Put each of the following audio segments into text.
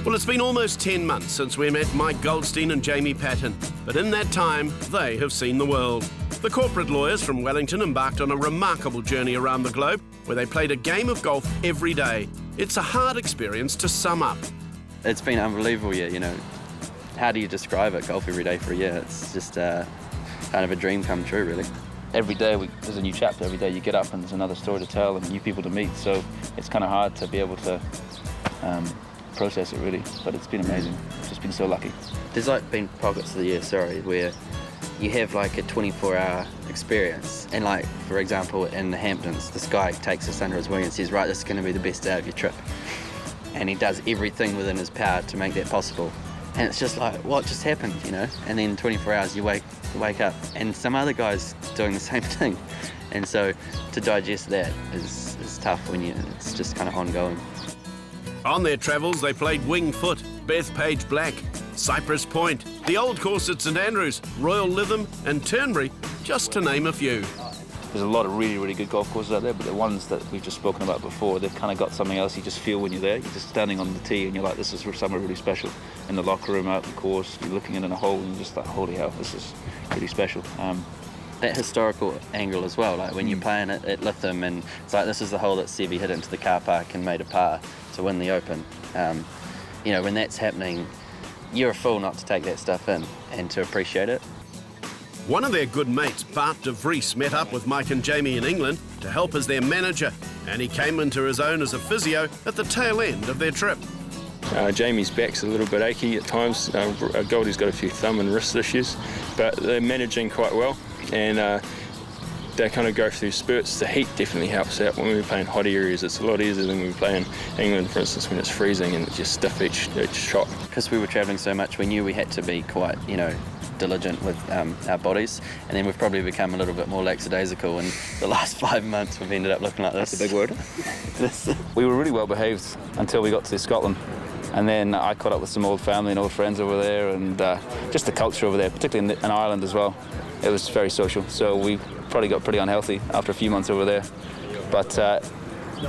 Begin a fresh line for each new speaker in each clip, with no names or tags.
Well, it's been almost 10 months since we met Mike Goldstein and Jamie Patton, but in that time, they have seen the world. The corporate lawyers from Wellington embarked on a remarkable journey around the globe where they played a game of golf every day. It's a hard experience to sum up.
It's been an unbelievable year, you know. How do you describe it, golf every day for a year? It's just kind of a dream come true, really.
Every day there's a new chapter. Every day you get up and there's another story to tell and new people to meet. So it's kind of hard to be able to process it, really. But it's been amazing. Just been so lucky.
There's like been pockets of the year, where you have like a 24-hour experience. And like, for example, in the Hamptons, this guy takes us under his wing and says, right, this is going to be the best day of your trip. And he does everything within his power to make that possible. And it's just like, what just happened, you know? And then 24 hours you wake up and some other guy's doing the same thing. And so to digest that is tough when it's just kind of ongoing.
On their travels, they played Wing Foot, Bethpage Black, Cypress Point, the Old Course at St Andrews, Royal Lytham and Turnberry, just to name a few.
There's a lot of really, really good golf courses out there, but the ones that we've just spoken about before, they've kind of got something else you just feel when you're there. You're just standing on the tee and you're like, this is somewhere really special. In the locker room, out the course, you're looking in a hole and you're just like, holy hell, this is really special.
That historical angle as well, like when you're playing at Lytham and it's like, this is the hole that Seve hit into the car park and made a par to win the Open. You know, when that's happening, you're a fool not to take that stuff in and to appreciate it.
One of their good mates, Bart de Vries, met up with Mike and Jamie in England to help as their manager, and he came into his own as a physio at the tail end of their trip.
Jamie's back's a little bit achy at times. Goldie's got a few thumb and wrist issues, but they're managing quite well, and they kind of go through spurts. The heat definitely helps out. When we're playing hot areas, it's a lot easier than when we play in England, for instance, when it's freezing and it's just stiff each shot.
Because we were travelling so much, we knew we had to be quite, you know, diligent with our bodies, and then we've probably become a little bit more lackadaisical. In the last 5 months, we've ended up looking like this.
That's a big word. We were really well behaved until we got to Scotland, and then I caught up with some old family and old friends over there, and just the culture over there, particularly in Ireland as well. It was very social, so we probably got pretty unhealthy after a few months over there. But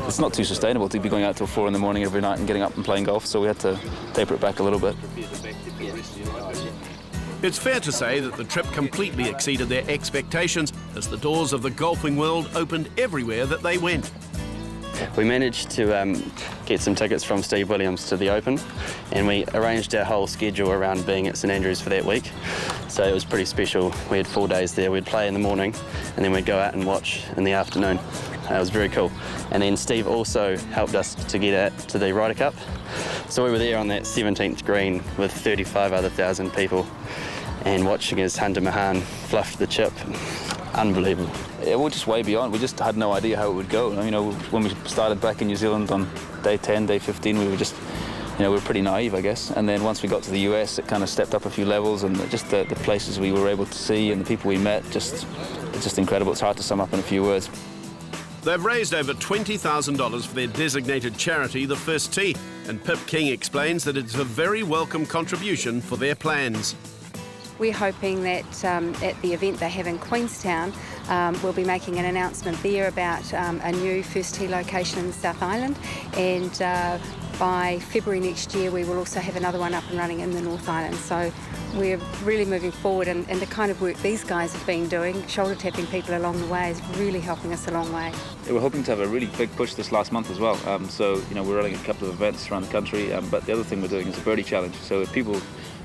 it's not too sustainable to be going out till 4 in the morning every night and getting up and playing golf, so we had to taper it back a little bit.
It's fair to say that the trip completely exceeded their expectations as the doors of the golfing world opened everywhere that they went.
We managed to get some tickets from Steve Williams to the Open, and we arranged our whole schedule around being at St Andrews for that week. So it was pretty special. We had 4 days there. We'd play in the morning and then we'd go out and watch in the afternoon. It was very cool. And then Steve also helped us to get out to the Ryder Cup. So we were there on that 17th green with 35 other thousand people and watching as Hunter Mahan fluffed the chip. Unbelievable.
It was just way beyond. We just had no idea how it would go. You know, when we started back in New Zealand on day 10, day 15, we were just, you know, we were pretty naive, I guess. And then once we got to the US, it kind of stepped up a few levels, and just the places we were able to see and the people we met, it's just incredible. It's hard to sum up in a few words.
They've raised over $20,000 for their designated charity, the First Tee, and Pip King explains that it's a very welcome contribution for their plans.
We're hoping that at the event they have in Queenstown, we'll be making an announcement there about a new First Tee location in the South Island, and by February next year we will also have another one up and running in the North Island. So we're really moving forward, and the kind of work these guys have been doing, shoulder tapping people along the way, is really helping us a long way.
Yeah, we're hoping to have a really big push this last month as well. So, you know, we're running a couple of events around the country, but the other thing we're doing is a birdie challenge. So if people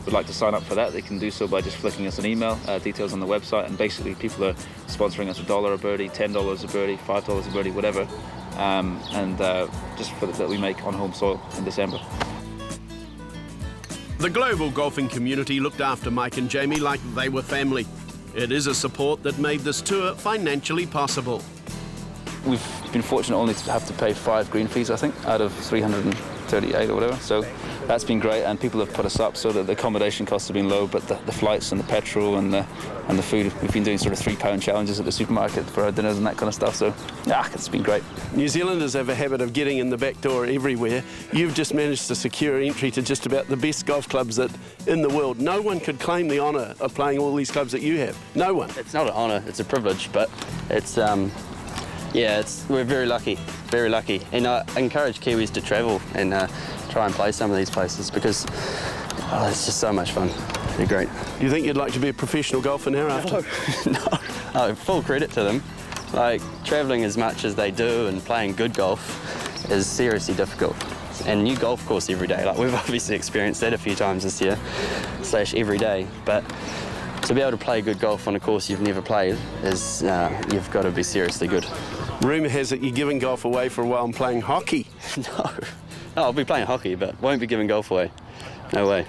would like to sign up for that, they can do so by just flicking us an email, details on the website, and basically people are sponsoring us $1 a birdie, $10 a birdie, $5 a birdie, whatever, just for that we make on home soil in December.
The global golfing community looked after Mike and Jamie like they were family. It is a support that made this tour financially possible.
We've been fortunate only to have to pay 5 green fees, I think, out of 338 or whatever. So that's been great, and people have put us up so that the accommodation costs have been low, but the flights and the petrol and the food, we've been doing sort of £3 challenges at the supermarket for our dinners and that kind of stuff. So, it's been great.
New Zealanders have a habit of getting in the back door everywhere. You've just managed to secure entry to just about the best golf clubs in the world. No one could claim the honour of playing all these clubs that you have. No one.
It's not an honour, it's a privilege, but it's Yeah, we're very lucky, and I encourage Kiwis to travel and try and play some of these places because it's just so much fun. They're great.
You think you'd like to be a professional golfer now after?
No, full credit to them. Like, travelling as much as they do and playing good golf is seriously difficult. And new golf course every day. Like, we've obviously experienced that a few times this year, / every day. But to be able to play good golf on a course you've never played is, you've got to be seriously good.
Rumour has it you're giving golf away for a while and playing hockey.
No, I'll be playing hockey, but won't be giving golf away. No way.